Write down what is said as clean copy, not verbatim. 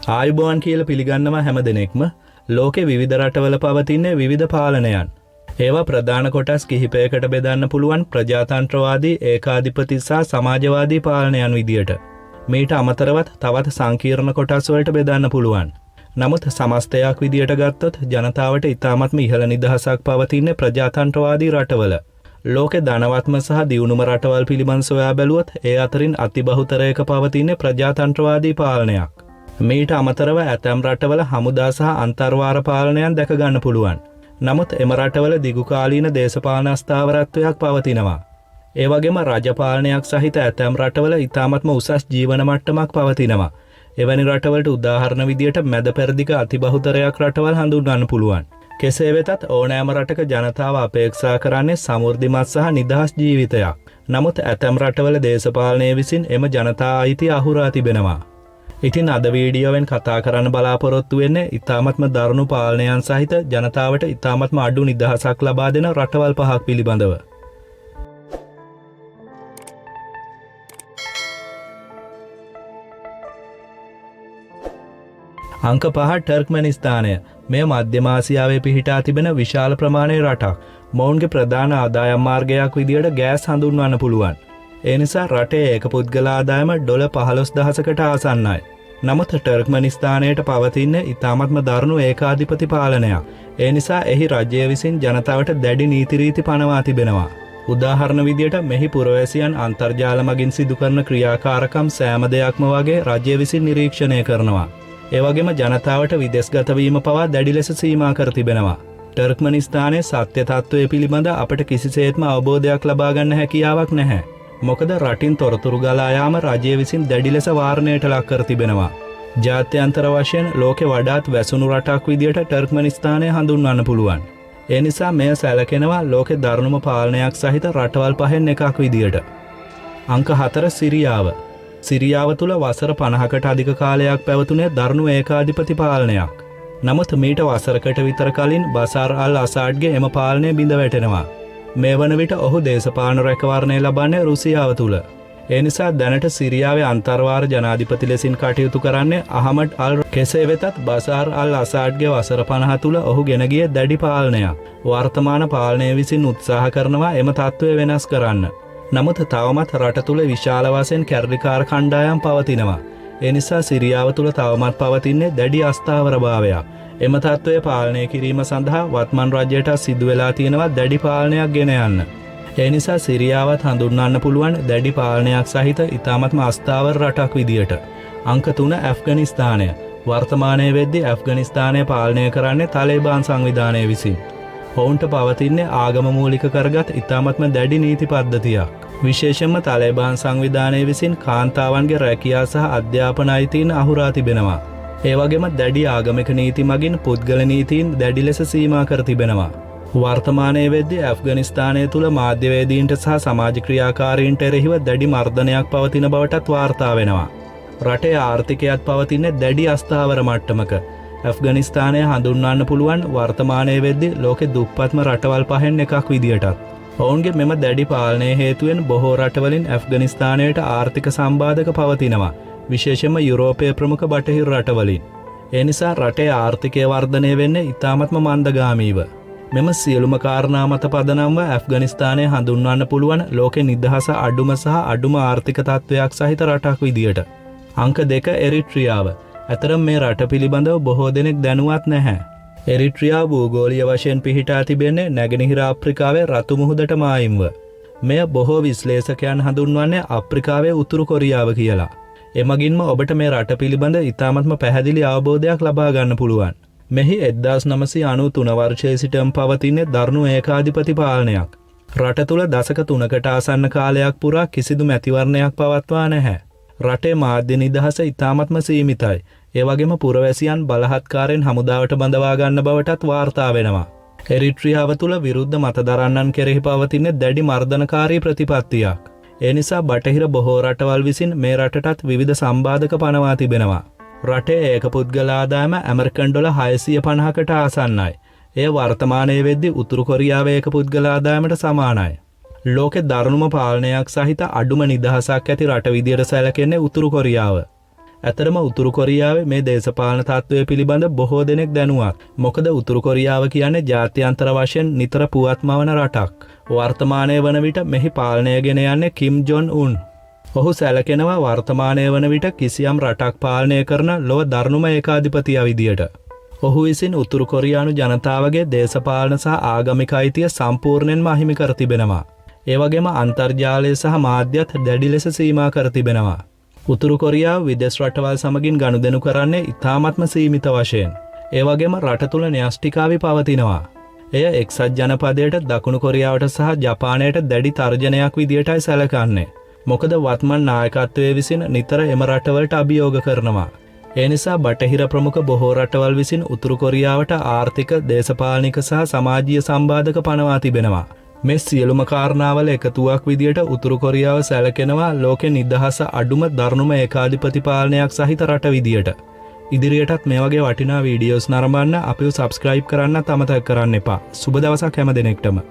ආයුබෝවන් කියලා පිළිගන්නවා හැම දෙනෙක්ම. ලෝකේ විවිධ රටවල පවතින විවිධ පාලනයන්. ඒවා ප්‍රධාන කොටස් කිහිපයකට බෙදන්න පුළුවන් ප්‍රජාතන්ත්‍රවාදී, ඒකාධිපති සහ සමාජවාදී පාලනයන් විදියට. මේට අමතරවත් තවත් සංකීර්ණ කොටස් වලට බෙදන්න පුළුවන්. නමුත් සමස්තයක් විදියට ගත්තොත් ජනතාවට ඉතාමත්ම ඉහළ නිදහසක් පවතින ප්‍රජාතන්ත්‍රවාදී රටවල. ලෝකේ ධනවත්ම සහ දියුණුම රටවල් පිළිබඳ සොයා බැලුවොත් ඒ අතරින් අතිබහුතරයක පවතින ප්‍රජාතන්ත්‍රවාදී පාලනයක්. මේට අමතරව ඇතැම් රටවල හමුදා සහ අන්තර්වාර පාලනයන් දැක ගන්න පුළුවන්. නමුත් එම රටවල දිගුකාලීන දේශපාලන අස්ථාවරත්වයක් පවතිනවා. ඒ වගේම රජ පාලනයක් සහිත ඇතැම් රටවල ඉතාමත්ම උසස් ජීවන මට්ටමක් පවතිනවා. එවැනි රටවලට උදාහරණ විදියට මැද පෙරදිග අතිබහුතරයක් රටවල් හඳුන්වන්න පුළුවන්. කෙසේ වෙතත් ඕනෑම රටක ජනතාව අපේක්ෂා කරන්නේ සමෘද්ධිමත් සහ නිදහස් ජීවිතයක්. නමුත් ඇතැම් රටවල දේශපාලනය විසින් එම ජනතා අයිතිය අහුරා තිබෙනවා. ඉතින් අද වීඩියෝවෙන් කතා කරන්න බලාපොරොත්තු වෙන්නේ ඉතාමත්ම දරුණු පාලනයන් සහිත ජනතාවට ඉතාමත්ම අඩු නිදහසක් ලබා දෙන රටවල් 5ක් පිළිබඳව. අංක 5 ටර්ක්මනිස්තානය. මෙය මධ්‍යම ආසියාවේ පිහිටා තිබෙන විශාල ප්‍රමාණයේ රටක්. මොවුන්ගේ ප්‍රධාන ආදායම් මාර්ගයක් විදියට ගෑස් හඳුන්වන්න පුළුවන්. ඒ නිසා රටේ ඒක පුද්ගල ආදායම $15,000කට ආසන්නයි. නමුත් ටර්ක්මනිස්තානයට පවතින ඉතාමත්ම දරුණු ඒකාධිපති පාලනයක්. ඒ නිසා එහි රජය විසින් ජනතාවට දැඩි නීති රීති පනවා තිබෙනවා. උදාහරණ විදියට මෙහි පුරවැසියන් අන්තර්ජාල මගින් සිදු කරන ක්‍රියාකාරකම් සෑම දෙයක්ම වගේ රජය විසින් නිරීක්ෂණය කරනවා. ඒ වගේම ජනතාවට විදේශගත වීම පවා දැඩි ලෙස සීමා කර තිබෙනවා. ටර්ක්මනිස්තානයේ සත්‍ය තත්ත්වය පිළිබඳ අපට කිසිසේත්ම අවබෝධයක් ලබා ගන්න හැකියාවක් නැහැ. මොකද රටින් තොරතුරු ගලා යාම රජය විසින් දැඩි ලෙස වාරණයට ලක් කර තිබෙනවා. ජාත්‍යන්තර වශයෙන් ලෝකේ වඩාත් වැසුණු රටක් විදියට ටර්ක්මනිස්තානය හඳුන්වන්න පුළුවන්. ඒ නිසා මෙය සැලකෙනවා ලෝකේ දරුණුම පාලනයක් සහිත රටවල් 5න් එකක් විදියට. අංක 4 සිරියාව. සිරියාව තුල වසර 50කට අධික කාලයක් පැවතුනේ දරුණු ඒකාධිපති පාලනයක්. නමුත් මීට වසරකට විතර කලින් බසාර් අල් අසාඩ්ගේ එම පාලනය බිඳ වැටෙනවා. මේ වන විට ඔහු දේශපාලන රැකවරණය ලබන්නේ රුසියාව තුල. ඒ නිසා දැනට සිරියාවේ අන්තර්වාර ජනාධිපති ලෙසින් කටයුතු කරන්නේ අහමඩ් අල්. කෙසේ වෙතත් බසාර් අල් අසාඩ්ගේ වසර 50 තුල ඔහු ගෙන ගිය දැඩි පාලනයක්. වර්තමාන පාලනය විසින් උත්සාහ කරනවා එම තත්ත්වය වෙනස් කරන්න. නමුත් තවමත් රට තුල විශාල වශයෙන් කැරලිකාර කණ්ඩායම් පවතිනවා. ඒ නිසා සිරියාව තුල තවමත් පවතින්නේ දැඩි අස්ථාවරභාවයක්. එම තත්ත්වය පාලනය කිරීම සඳහා වත්මන් රජයට සිදු වෙලා තියෙනවා දැඩි පාලනයක් ගෙන යන්න. ඒ නිසා සිරියාවත් හඳුන්වන්න පුළුවන් දැඩි පාලනයක් සහිත ඉතාමත්ම අස්ථාවර රටක් විදියට. අංක 3 ඇෆ්ගනිස්තානය. වර්තමානයේ වෙද්දී ඇෆ්ගනිස්තානය පාලනය කරන්නේ තාලිබාන් සංවිධානය විසින්. ඔවුන්ට පවතින්නේ ආගම මූලික කරගත් ඉතාමත්ම දැඩි නීති පද්ධතියක්. විශේෂයෙන්ම තාලිබාන් සංවිධානය විසින් කාන්තාවන්ගේ රැකියා සහ අධ්‍යාපන අයිතීන් අහුරා තිබෙනවා. ඒ වගේම දැඩි ආගමික නීති මගින් පුද්ගල නීතීන් දැඩි ලෙස සීමා කර තිබෙනවා. වර්තමානයේ වෙද්දී ඇෆ්ගනිස්තානය තුල මාධ්‍යවේදීන්ට සහ සමාජ ක්‍රියාකාරීන්ට එරෙහිව දැඩි මර්ධනයක් පවතින බවටත් වාර්තා වෙනවා. රටේ ආර්ථිකයත් පවතින්නේ දැඩි අස්ථාවර මට්ටමක. ඇෆ්ගනිස්තානය හඳුන්වන්න පුළුවන් වර්තමානයේ වෙද්දී ලෝකේ දුප්පත්ම රටවල් 5න් එකක් විදියටත්. ඔවුන්ගේ මෙම දැඩි පාලනය හේතුවෙන් බොහෝ රටවලින් ඇෆ්ගනිස්තානයට ආර්ථික සම්බාධක පවතිනවා. විශේෂයෙන්ම යුරෝපයේ ප්‍රමුඛ බටහිර රටවලින්. ඒ නිසා රටේ ආර්ථිකය වර්ධනය වෙන්නේ ඉතාමත්ම මන්දගාමීව. මෙම සියලුම කාරණා මත පදනම්ව ඇෆ්ගනිස්තානය හඳුන්වන්න පුළුවන් ලෝකේ නිදහස අඩුම සහ අඩුම ආර්ථික තත්ත්වයක් සහිත රටක් විදියට. අංක 2 එරිට්‍රියාව. අතරම මේ රට පිළිබඳව බොහෝ දෙනෙක් දැනුවත් නැහැ. එරිට්‍රියාව භූගෝලීය වශයෙන් පිහිටා තිබෙන්නේ නැගෙනහිර ආෆ්‍රිකාවේ රතු මුහුදට මායිම්ව. මෙය බොහෝ විශ්ලේෂකයන් හඳුන්වන්නේ අප්‍රිකාවේ උතුරු කොරියාව කියලා. එමගින්ම ඔබට මේ රට පිළිබඳ ඉතාමත්ම පැහැදිලි අවබෝධයක් ලබා ගන්න පුළුවන්. මෙහි 1993 වර්ෂයේ සිටම පවතින දරුණු ඒකාධිපති පාලනයක්. රට තුල දශක 3කට ආසන්න කාලයක් පුරා කිසිදු මැතිවරණයක් පවත්වා නැහැ. රටේ මාධ්‍ය නිදහස ඉතාමත්ම සීමිතයි. ඒ වගේම පුරවැසියන් බලහත්කාරයෙන් හමුදාවට බඳවා ගන්න බවටත් වාර්තා වෙනවා. එරිට්‍රියාව තුල විරුද්ධ මතදරන්නන් කෙරෙහි පවතින දැඩි මර්ධනකාරී ප්‍රතිපත්තියක්. ඒ නිසා බටහිර බොහෝ රටවල් විසින් මේ රටටත් විවිධ සම්බාධක පනවා තිබෙනවා. රටේ ඒක පුද්ගල ආදායම ඇමරිකන් ඩොලර් 650කට ආසන්නයි. එය වර්තමානයේ වෙද්දී උතුරු කොරියාවේ ඒක පුද්ගල ආදායමට සමානයි. ලෝකේ දරුණුම පාලනයක් සහිත අඩුම නිදහසක් ඇති රට විදියට සැලකෙන්නේ උතුරු කොරියාව. ඇතරම උතුරු කොරියාවේ මේ දේශපාලන තත්ත්වය පිළිබඳ බොහෝ දෙනෙක් දැනුවත්. මොකද උතුරු කොරියාව කියන්නේ ජාත්‍යන්තර වශයෙන් නිතර පුවත්මවන රටක්. වර්තමානයේ වන විට මෙහි පාලනය ගෙන යන්නේ කිම් ජොන් උන්. ඔහු සැලකෙනවා වර්තමානයේ වන විට කිසියම් රටක් පාලනය කරන ලොව දරුණුම ඒකාධිපතියා විදියට. ඔහු විසින් උතුරු කොරියානු ජනතාවගේ දේශපාලන සහ ආගමික අයිතිය සම්පූර්ණයෙන්ම අහිමි කර තිබෙනවා. ඒ වගේම අන්තර්ජාලය සහ මාධ්‍යත් දැඩි ලෙස සීමා කර තිබෙනවා. උතුරු කොරියාව විදේශ රටවල් සමගින් ගනුදෙනු කරන්නේ ඉතාමත්ම සීමිත වශයෙන්. ඒ වගේම රට තුළ න්‍යෂ්ටිකාවි පවතිනවා. එය එක්සත් ජනපදයට දකුණු කොරියාවට සහ ජපානයට දැඩි තර්ජනයක් විදියටයි සැලකන්නේ. මොකද වත්මන් නායකත්වයේ විසින් නිතර එම රටවලට අභියෝග කරනවා. ඒ නිසා බටහිර ප්‍රමුඛ බොහෝ රටවල් විසින් උතුරු කොරියාවට ආර්ථික, දේශපාලනික සහ සමාජීය සම්බාධක පනවා තිබෙනවා. මේ සියලුම කාරණාවල එකතුවක් විදියට උතුරු කොරියාව සැලකෙනවා ලෝකෙ නිදහස අඩුම දරුණුම ඒකාධිපති පාලනයක් සහිත රට විදියට. ඉදිරියටත් මේ වගේ වටිනා වීඩියෝස් නරඹන්න අපිව සබ්ස්ක්‍රයිබ් කරන්න අමතක කරන්න එපා. සුබ දවසක් හැම දෙනෙක්ටම.